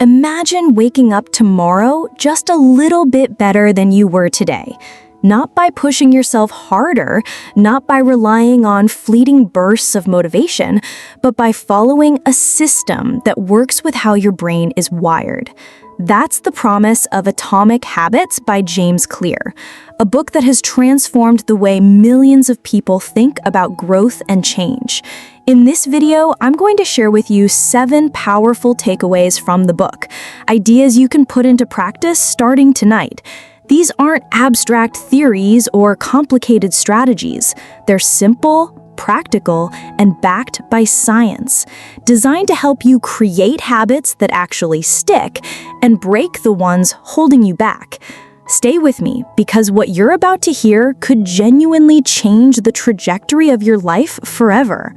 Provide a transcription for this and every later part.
Imagine waking up tomorrow just a little bit better than you were today. Not by pushing yourself harder, not by relying on fleeting bursts of motivation, but by following a system that works with how your brain is wired. That's the promise of Atomic Habits by James Clear, a book that has transformed the way millions of people think about growth and change. In this video, I'm going to share with you 7 powerful takeaways from the book, ideas you can put into practice starting tonight. These aren't abstract theories or complicated strategies. They're simple, practical, and backed by science, designed to help you create habits that actually stick and break the ones holding you back. Stay with me, because what you're about to hear could genuinely change the trajectory of your life forever.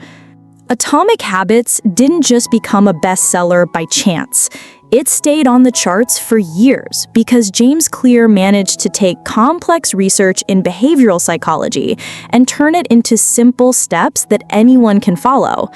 Atomic Habits didn't just become a bestseller by chance. It stayed on the charts for years because James Clear managed to take complex research in behavioral psychology and turn it into simple steps that anyone can follow.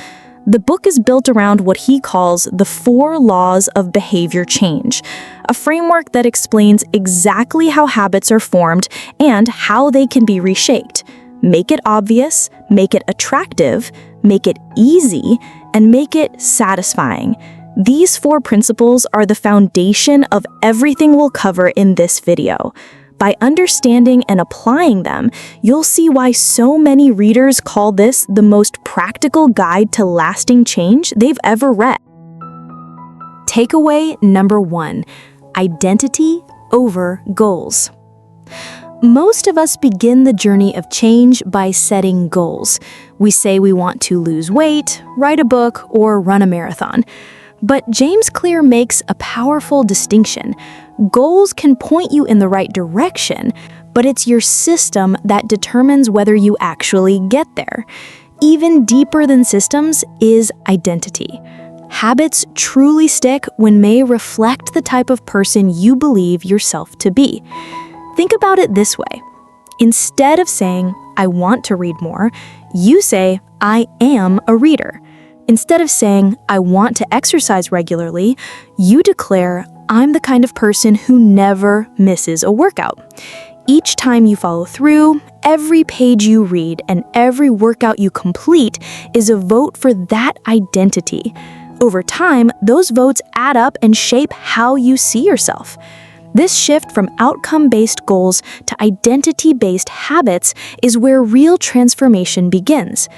The book is built around what he calls the 4 laws of behavior change, a framework that explains exactly how habits are formed and how they can be reshaped. Make it obvious, make it attractive, make it easy, and make it satisfying. These 4 principles are the foundation of everything we'll cover in this video. By understanding and applying them, you'll see why so many readers call this the most practical guide to lasting change they've ever read. Takeaway number 1: identity over goals. Most of us begin the journey of change by setting goals. We say we want to lose weight, write a book, or run a marathon. But James Clear makes a powerful distinction. Goals can point you in the right direction, but it's your system that determines whether you actually get there. Even deeper than systems is identity. Habits truly stick when they reflect the type of person you believe yourself to be. Think about it this way. Instead of saying, "I want to read more," you say, "I am a reader." Instead of saying, "I want to exercise regularly," you declare, "I'm the kind of person who never misses a workout." Each time you follow through, every page you read, and every workout you complete is a vote for that identity. Over time, those votes add up and shape how you see yourself. This shift from outcome-based goals to identity-based habits is where real transformation begins.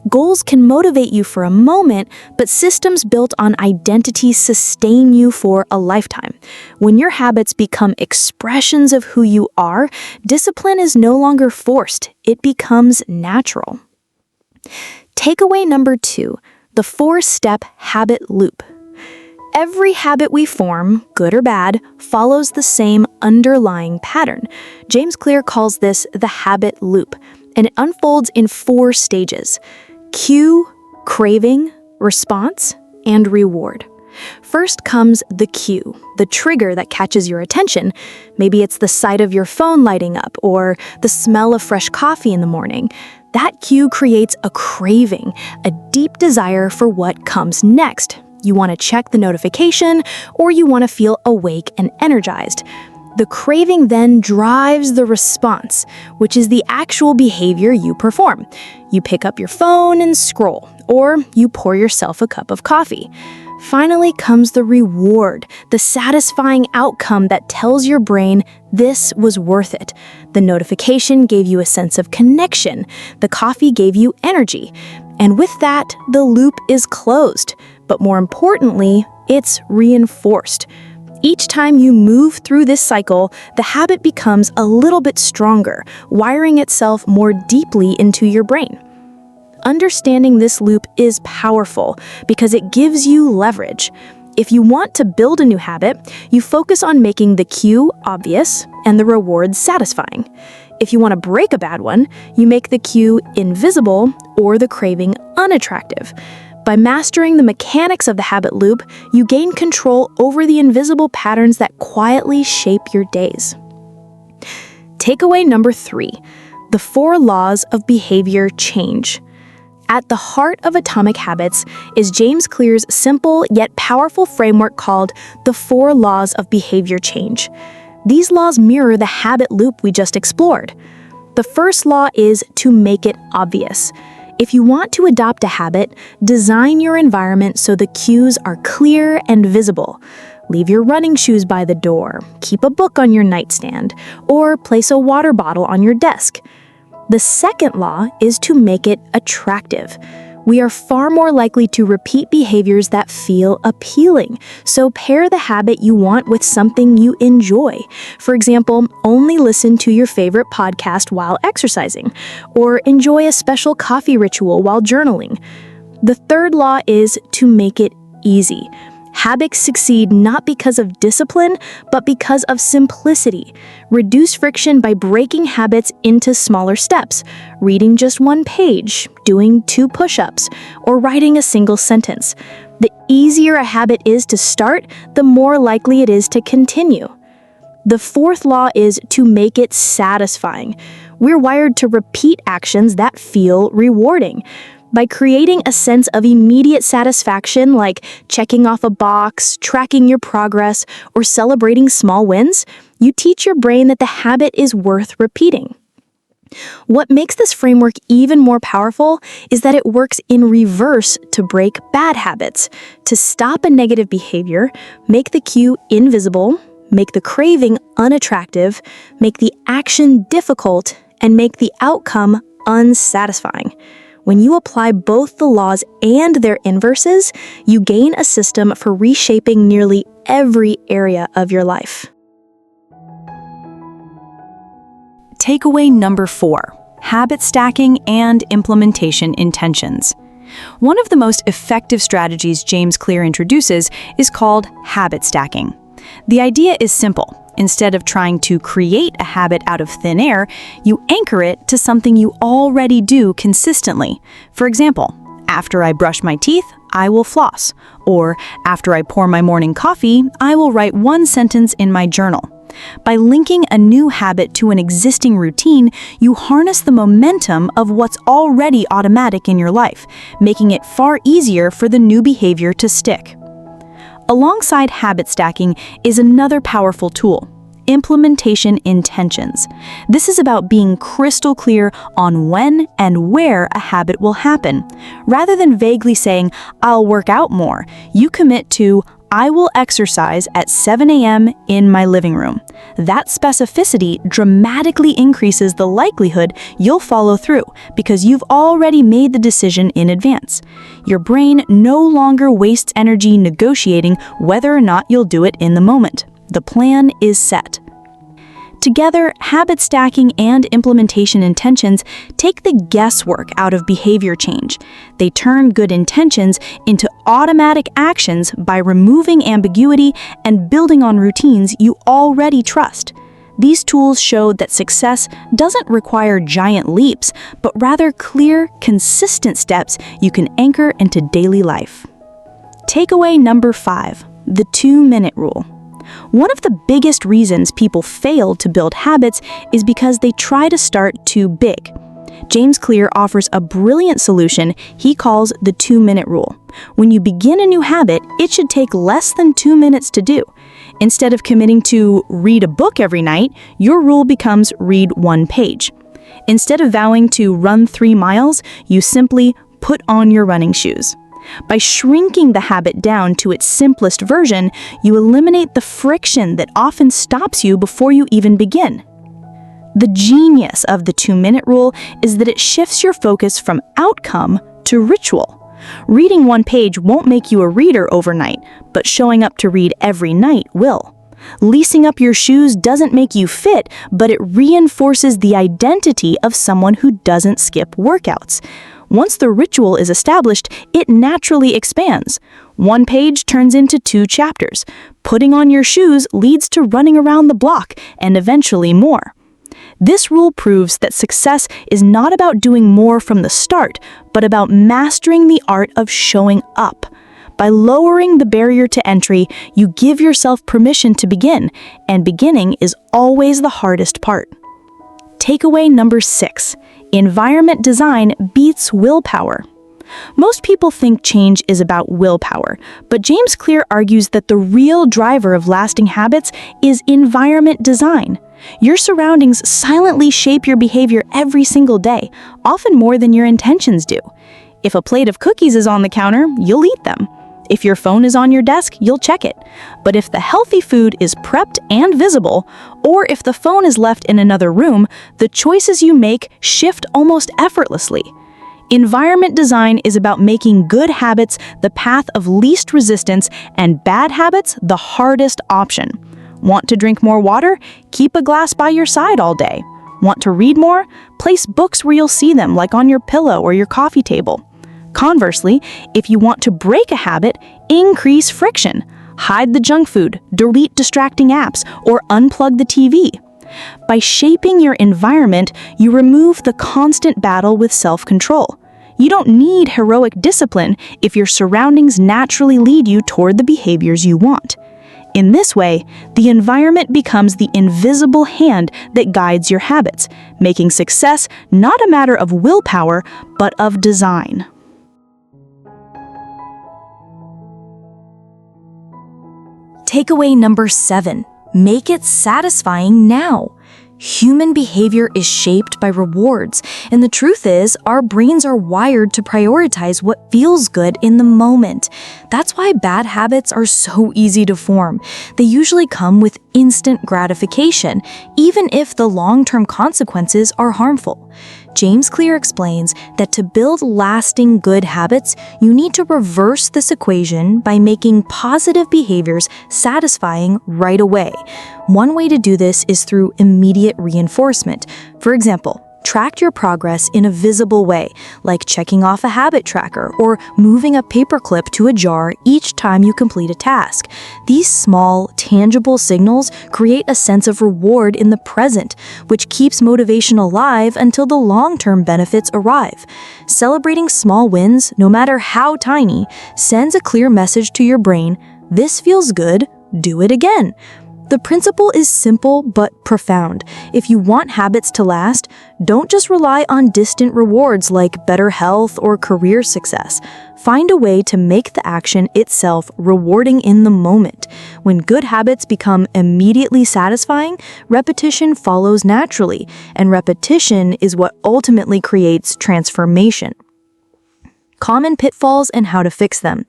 Goals can motivate you for a moment, but systems built on identity sustain you for a lifetime. When your habits become expressions of who you are, discipline is no longer forced, it becomes natural. Takeaway number 2: the 4-step habit loop. Every habit we form, good or bad, follows the same underlying pattern. James Clear calls this the habit loop, and it unfolds in 4 stages: cue, craving, response, and reward. First comes the cue, the trigger that catches your attention. Maybe it's the sight of your phone lighting up or the smell of fresh coffee in the morning. That cue creates a craving, a deep desire for what comes next. You want to check the notification, or you want to feel awake and energized. The craving then drives the response, which is the actual behavior you perform. You pick up your phone and scroll, or you pour yourself a cup of coffee. Finally comes the reward, the satisfying outcome that tells your brain this was worth it. The notification gave you a sense of connection. The coffee gave you energy. And with that, the loop is closed. But more importantly, it's reinforced. Each time you move through this cycle, the habit becomes a little bit stronger, wiring itself more deeply into your brain. Understanding this loop is powerful because it gives you leverage. If you want to build a new habit, you focus on making the cue obvious and the reward satisfying. If you want to break a bad one, you make the cue invisible or the craving unattractive. By mastering the mechanics of the habit loop, you gain control over the invisible patterns that quietly shape your days. Takeaway number 3: the 4 laws of behavior change. At the heart of Atomic Habits is James Clear's simple yet powerful framework called the 4 Laws of Behavior Change. These laws mirror the habit loop we just explored. The first law is to make it obvious. If you want to adopt a habit, design your environment so the cues are clear and visible. Leave your running shoes by the door, keep a book on your nightstand, or place a water bottle on your desk. The second law is to make it attractive. We are far more likely to repeat behaviors that feel appealing, so pair the habit you want with something you enjoy. For example, only listen to your favorite podcast while exercising, or enjoy a special coffee ritual while journaling. The third law is to make it easy. Habits succeed not because of discipline, but because of simplicity. Reduce friction by breaking habits into smaller steps, reading just 1 page, doing 2 push-ups, or writing a single sentence. The easier a habit is to start, the more likely it is to continue. The fourth law is to make it satisfying. We're wired to repeat actions that feel rewarding. By creating a sense of immediate satisfaction like checking off a box, tracking your progress, or celebrating small wins, you teach your brain that the habit is worth repeating. What makes this framework even more powerful is that it works in reverse to break bad habits. To stop a negative behavior, make the cue invisible, make the craving unattractive, make the action difficult, and make the outcome unsatisfying. When you apply both the laws and their inverses, you gain a system for reshaping nearly every area of your life. Takeaway number 4: habit stacking and implementation intentions. One of the most effective strategies James Clear introduces is called habit stacking. The idea is simple. Instead of trying to create a habit out of thin air, you anchor it to something you already do consistently. For example, after I brush my teeth, I will floss. Or after I pour my morning coffee, I will write 1 sentence in my journal. By linking a new habit to an existing routine, you harness the momentum of what's already automatic in your life, making it far easier for the new behavior to stick. Alongside habit stacking is another powerful tool: implementation intentions. This is about being crystal clear on when and where a habit will happen. Rather than vaguely saying, "I'll work out more," you commit to, "I will exercise at 7 a.m. in my living room." That specificity dramatically increases the likelihood you'll follow through because you've already made the decision in advance. Your brain no longer wastes energy negotiating whether or not you'll do it in the moment. The plan is set. Together, habit stacking and implementation intentions take the guesswork out of behavior change. They turn good intentions into automatic actions by removing ambiguity and building on routines you already trust. These tools show that success doesn't require giant leaps, but rather clear, consistent steps you can anchor into daily life. Takeaway number 5: the 2-minute rule. One of the biggest reasons people fail to build habits is because they try to start too big. James Clear offers a brilliant solution he calls the 2-minute rule. When you begin a new habit, it should take less than 2 minutes to do. Instead of committing to read a book every night, your rule becomes read 1 page. Instead of vowing to run 3 miles, you simply put on your running shoes. By shrinking the habit down to its simplest version, you eliminate the friction that often stops you before you even begin. The genius of the 2-minute rule is that it shifts your focus from outcome to ritual. Reading 1 page won't make you a reader overnight, but showing up to read every night will. Lacing up your shoes doesn't make you fit, but it reinforces the identity of someone who doesn't skip workouts. Once the ritual is established, it naturally expands. 1 page turns into 2 chapters. Putting on your shoes leads to running around the block, and eventually more. This rule proves that success is not about doing more from the start, but about mastering the art of showing up. By lowering the barrier to entry, you give yourself permission to begin, and beginning is always the hardest part. Takeaway number 6: environment design beats willpower. Most people think change is about willpower, but James Clear argues that the real driver of lasting habits is environment design. Your surroundings silently shape your behavior every single day, often more than your intentions do. If a plate of cookies is on the counter, you'll eat them. If your phone is on your desk, you'll check it. But if the healthy food is prepped and visible, or if the phone is left in another room, the choices you make shift almost effortlessly. Environment design is about making good habits the path of least resistance and bad habits the hardest option. Want to drink more water? Keep a glass by your side all day. Want to read more? Place books where you'll see them, like on your pillow or your coffee table. Conversely, if you want to break a habit, increase friction. Hide the junk food, delete distracting apps, or unplug the TV. By shaping your environment, you remove the constant battle with self-control. You don't need heroic discipline if your surroundings naturally lead you toward the behaviors you want. In this way, the environment becomes the invisible hand that guides your habits, making success not a matter of willpower, but of design. Takeaway number 7. Make it satisfying now. Human behavior is shaped by rewards, and the truth is, our brains are wired to prioritize what feels good in the moment. That's why bad habits are so easy to form. They usually come with instant gratification, even if the long-term consequences are harmful. James Clear explains that to build lasting good habits, you need to reverse this equation by making positive behaviors satisfying right away. One way to do this is through immediate reinforcement. For example, track your progress in a visible way, like checking off a habit tracker or moving a paperclip to a jar each time you complete a task. These small, tangible signals create a sense of reward in the present, which keeps motivation alive until the long-term benefits arrive. Celebrating small wins, no matter how tiny, sends a clear message to your brain: this feels good, do it again. The principle is simple but profound. If you want habits to last, don't just rely on distant rewards like better health or career success. Find a way to make the action itself rewarding in the moment. When good habits become immediately satisfying, repetition follows naturally, and repetition is what ultimately creates transformation. Common pitfalls and how to fix them.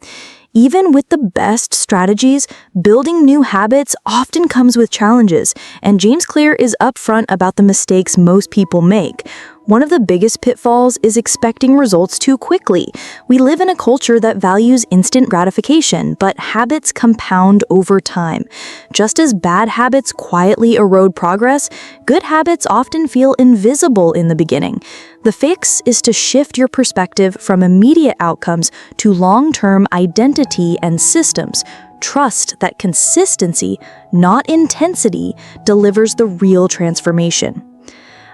Even with the best strategies, building new habits often comes with challenges, and James Clear is upfront about the mistakes most people make. One of the biggest pitfalls is expecting results too quickly. We live in a culture that values instant gratification, but habits compound over time. Just as bad habits quietly erode progress, good habits often feel invisible in the beginning. The fix is to shift your perspective from immediate outcomes to long-term identity and systems. Trust that consistency, not intensity, delivers the real transformation.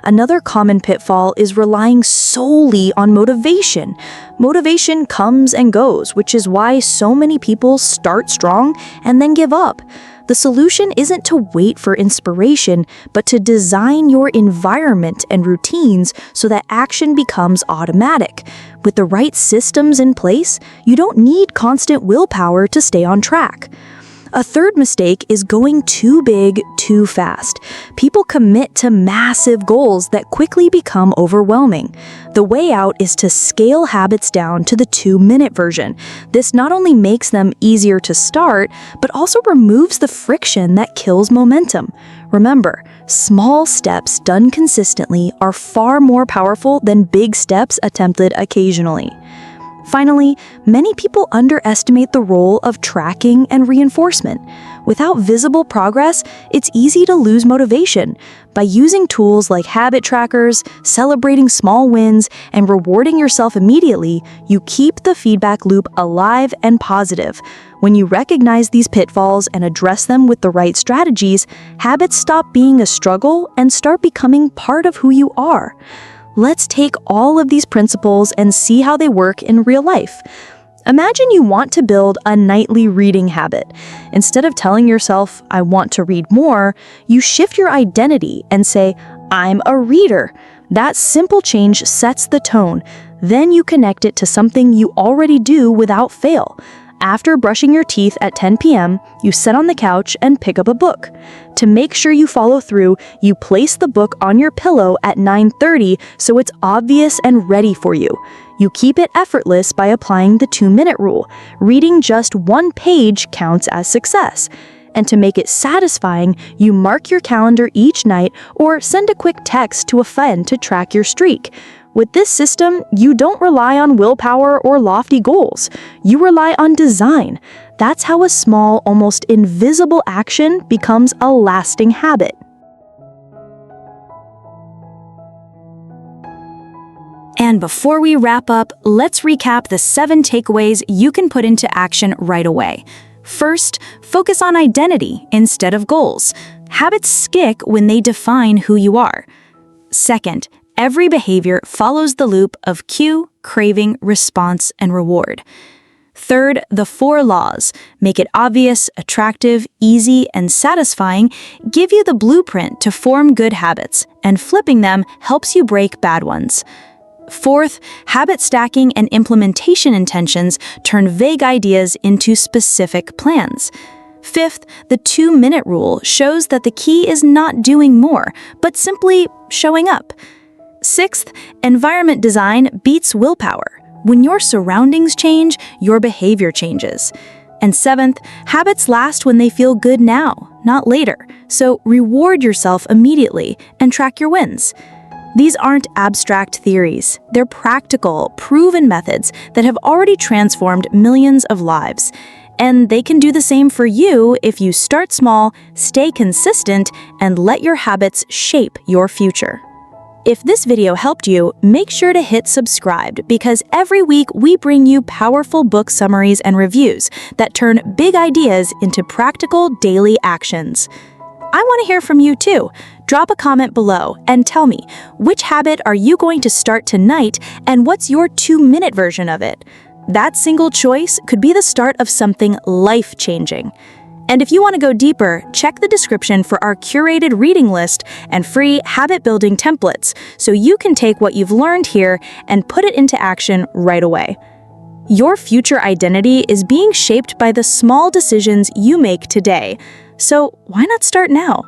Another common pitfall is relying solely on motivation. Motivation comes and goes, which is why so many people start strong and then give up. The solution isn't to wait for inspiration, but to design your environment and routines so that action becomes automatic. With the right systems in place, you don't need constant willpower to stay on track. A third mistake is going too big too fast. People commit to massive goals that quickly become overwhelming. The way out is to scale habits down to the 2-minute version. This not only makes them easier to start, but also removes the friction that kills momentum. Remember, small steps done consistently are far more powerful than big steps attempted occasionally. Finally, many people underestimate the role of tracking and reinforcement. Without visible progress, it's easy to lose motivation. By using tools like habit trackers, celebrating small wins, and rewarding yourself immediately, you keep the feedback loop alive and positive. When you recognize these pitfalls and address them with the right strategies, habits stop being a struggle and start becoming part of who you are. Let's take all of these principles and see how they work in real life. Imagine you want to build a nightly reading habit. Instead of telling yourself, "I want to read more," you shift your identity and say, "I'm a reader." That simple change sets the tone. Then you connect it to something you already do without fail. After brushing your teeth at 10 p.m., you sit on the couch and pick up a book. To make sure you follow through, you place the book on your pillow at 9:30 so it's obvious and ready for you. You keep it effortless by applying the 2-minute rule. Reading just one page counts as success. And to make it satisfying, you mark your calendar each night or send a quick text to a friend to track your streak. With this system, you don't rely on willpower or lofty goals. You rely on design. That's how a small, almost invisible action becomes a lasting habit. And before we wrap up, let's recap the 7 takeaways you can put into action right away. First, focus on identity instead of goals. Habits stick when they define who you are. Second, every behavior follows the loop of cue, craving, response, and reward. Third, the 4 laws, make it obvious, attractive, easy, and satisfying, give you the blueprint to form good habits, and flipping them helps you break bad ones. Fourth, habit stacking and implementation intentions turn vague ideas into specific plans. Fifth, the 2-minute rule shows that the key is not doing more, but simply showing up. Sixth, environment design beats willpower. When your surroundings change, your behavior changes. And seventh, habits last when they feel good now, not later. So reward yourself immediately and track your wins. These aren't abstract theories. They're practical, proven methods that have already transformed millions of lives. And they can do the same for you if you start small, stay consistent, and let your habits shape your future. If this video helped you, make sure to hit subscribe because every week we bring you powerful book summaries and reviews that turn big ideas into practical daily actions. I want to hear from you too. Drop a comment below and tell me, which habit are you going to start tonight and what's your 2-minute version of it? That single choice could be the start of something life-changing. And if you want to go deeper, check the description for our curated reading list and free habit-building templates so you can take what you've learned here and put it into action right away. Your future identity is being shaped by the small decisions you make today. So why not start now?